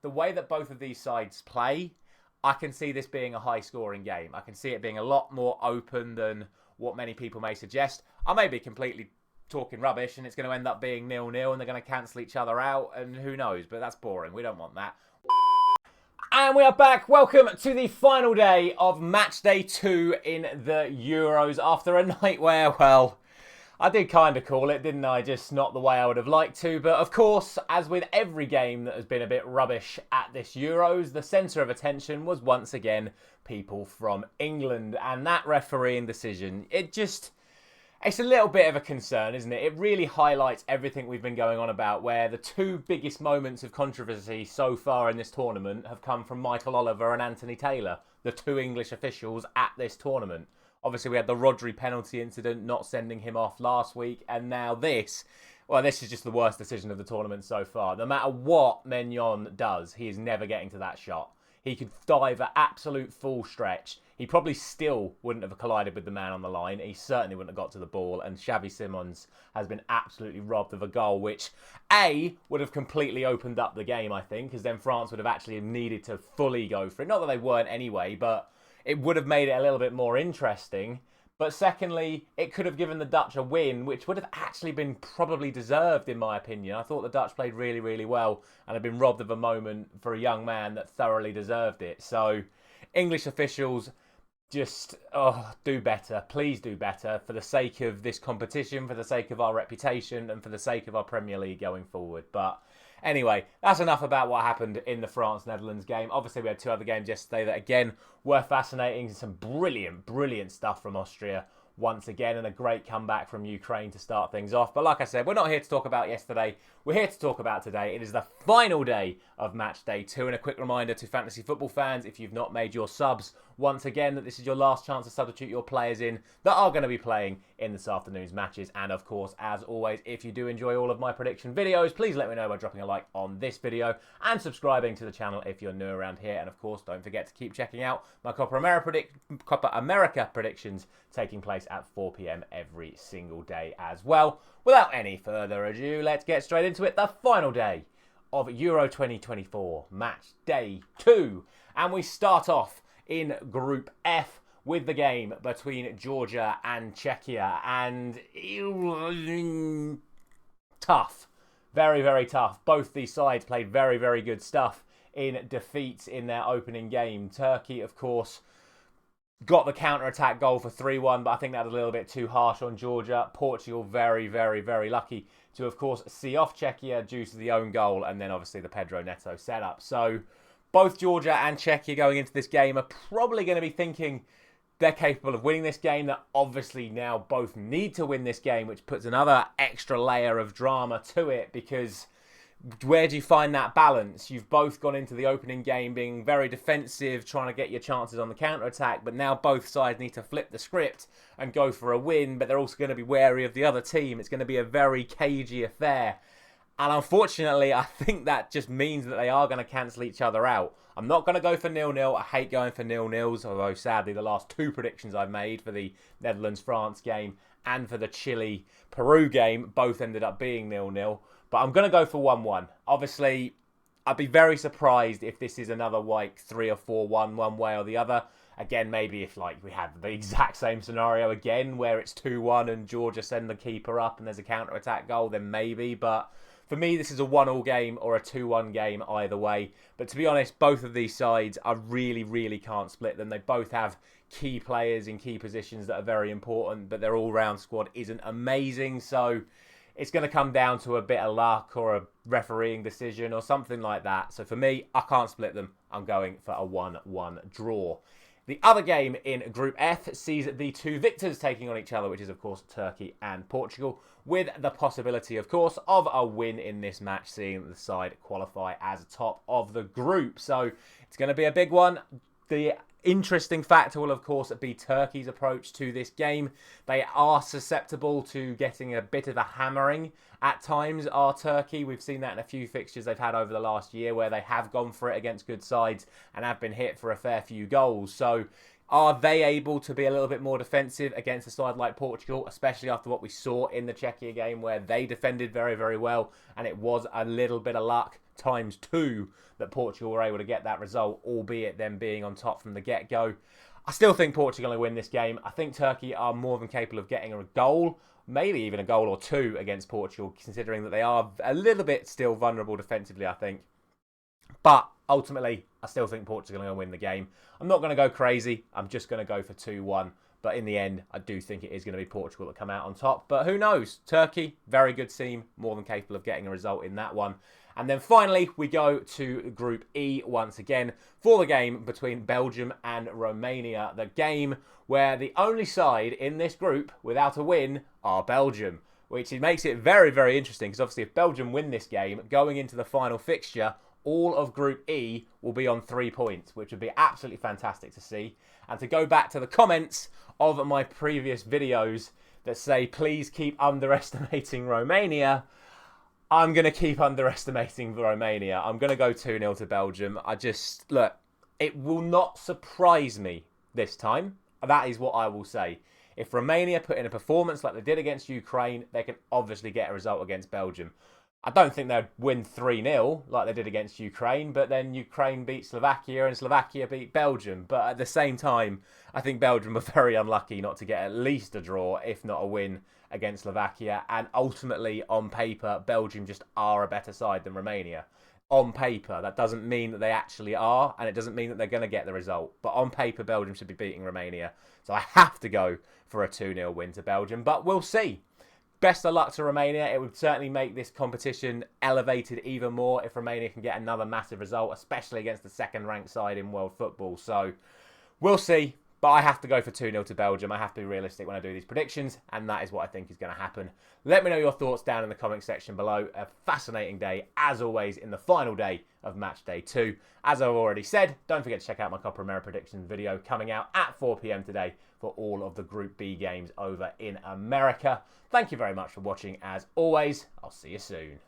the way that both of these sides play, I can see this being a high-scoring game. I can see it being a lot more open than what many people may suggest. I may be completely talking rubbish and it's going to end up being 0-0 and they're going to cancel each other out and who knows, but that's boring. We don't want that. And we are back. Welcome to the final day of match day 2 in the Euros after a night where, well, I did kind of call it, didn't I? Just not the way I would have liked to. But of course, as with every game that has been a bit rubbish at this Euros, the centre of attention was once again people from England. And that refereeing decision, it's a little bit of a concern, isn't it? It really highlights everything we've been going on about, where the two biggest moments of controversy so far in this tournament have come from Michael Oliver and Anthony Taylor, the two English officials at this tournament. Obviously, we had the Rodri penalty incident, not sending him off last week, and now this. Well, this is just the worst decision of the tournament so far. No matter what Maignan does, he is never getting to that shot. He could dive at absolute full stretch. He probably still wouldn't have collided with the man on the line. He certainly wouldn't have got to the ball. And Xavi Simons has been absolutely robbed of a goal, which, A, would have completely opened up the game, I think, because then France would have actually needed to fully go for it. Not that they weren't anyway, but it would have made it a little bit more interesting. But secondly, it could have given the Dutch a win, which would have actually been probably deserved, in my opinion. I thought the Dutch played really, really well and had been robbed of a moment for a young man that thoroughly deserved it. So, English officials, just do better. Please do better for the sake of this competition, for the sake of our reputation, and for the sake of our Premier League going forward. But anyway, that's enough about what happened in the France-Netherlands game. Obviously, we had two other games yesterday that, again, were fascinating. Some brilliant, brilliant stuff from Austria once again, and a great comeback from Ukraine to start things off. But like I said, we're not here to talk about yesterday. We're here to talk about today. It is the final day of match day 2. And a quick reminder to fantasy football fans, if you've not made your subs, once again, that this is your last chance to substitute your players in that are going to be playing in this afternoon's matches. And of course, as always, if you do enjoy all of my prediction videos, please let me know by dropping a like on this video and subscribing to the channel if you're new around here. And of course, don't forget to keep checking out my Copa America predictions taking place at 4 p.m. every single day as well. Without any further ado, let's get straight into it. The final day of Euro 2024, match day 2. And we start off in Group F with the game between Georgia and Czechia. And tough. Very, very tough. Both these sides played very, very good stuff in defeats in their opening game. Turkey, of course, got the counter-attack goal for 3-1, but I think that was a little bit too harsh on Georgia. Portugal, very, very, very lucky to, of course, see off Czechia due to the own goal and then obviously the Pedro Neto setup. So both Georgia and Czechia going into this game are probably going to be thinking they're capable of winning this game. That obviously now both need to win this game, which puts another extra layer of drama to it, because where do you find that balance? You've both gone into the opening game being very defensive, trying to get your chances on the counter-attack, but now both sides need to flip the script and go for a win, but they're also going to be wary of the other team. It's going to be a very cagey affair. And unfortunately, I think that just means that they are going to cancel each other out. I'm not going to go for 0-0. I hate going for 0-0s, although sadly the last two predictions I've made for the Netherlands-France game and for the Chile-Peru game both ended up being 0-0. But I'm going to go for 1-1. Obviously, I'd be very surprised if this is another 3 or 4-1 one way or the other. Again, maybe if we have the exact same scenario again where it's 2-1 and Georgia send the keeper up and there's a counter-attack goal, then maybe. But for me, this is a 1-1 game or a 2-1 game either way. But to be honest, both of these sides, I really, really can't split them. They both have key players in key positions that are very important, but their all-round squad isn't amazing. So it's going to come down to a bit of luck or a refereeing decision or something like that. So for me, I can't split them. I'm going for a 1-1 draw. The other game in Group F sees the two victors taking on each other, which is, of course, Turkey and Portugal, with the possibility, of course, of a win in this match, seeing the side qualify as top of the group. So it's going to be a big one. The interesting factor will, of course, be Turkey's approach to this game. They are susceptible to getting a bit of a hammering at times, are Turkey. We've seen that in a few fixtures they've had over the last year where they have gone for it against good sides and have been hit for a fair few goals. So are they able to be a little bit more defensive against a side like Portugal, especially after what we saw in the Czechia game where they defended very, very well and it was a little bit of luck times 2 that Portugal were able to get that result, albeit them being on top from the get-go. I still think Portugal will win this game. I think Turkey are more than capable of getting a goal, maybe even a goal or 2 against Portugal, considering that they are a little bit still vulnerable defensively, I think. But ultimately, I still think Portugal are going to win the game. I'm not going to go crazy. I'm just going to go for 2-1. But in the end, I do think it is going to be Portugal that come out on top. But who knows? Turkey, very good team, more than capable of getting a result in that one. And then finally, we go to Group E once again for the game between Belgium and Romania. The game where the only side in this group without a win are Belgium, which makes it very, very interesting because obviously if Belgium win this game, going into the final fixture, all of Group E will be on 3 points, which would be absolutely fantastic to see. And to go back to the comments of my previous videos that say, please keep underestimating Romania, I'm going to keep underestimating Romania. I'm going to go 2-0 to Belgium. Look, it will not surprise me this time. That is what I will say. If Romania put in a performance like they did against Ukraine, they can obviously get a result against Belgium. I don't think they'd win 3-0 like they did against Ukraine, but then Ukraine beat Slovakia and Slovakia beat Belgium. But at the same time, I think Belgium were very unlucky not to get at least a draw, if not a win, against Slovakia. And ultimately, on paper, Belgium just are a better side than Romania. On paper, that doesn't mean that they actually are, and it doesn't mean that they're going to get the result. But on paper, Belgium should be beating Romania. So I have to go for a 2-0 win to Belgium, but we'll see. Best of luck to Romania. It would certainly make this competition elevated even more if Romania can get another massive result, especially against the second-ranked side in world football. So we'll see. But I have to go for 2-0 to Belgium. I have to be realistic when I do these predictions, and that is what I think is going to happen. Let me know your thoughts down in the comment section below. A fascinating day, as always, in the final day of Match Day 2. As I've already said, don't forget to check out my Copa America predictions video coming out at 4 PM today for all of the Group B games over in America. Thank you very much for watching. As always, I'll see you soon.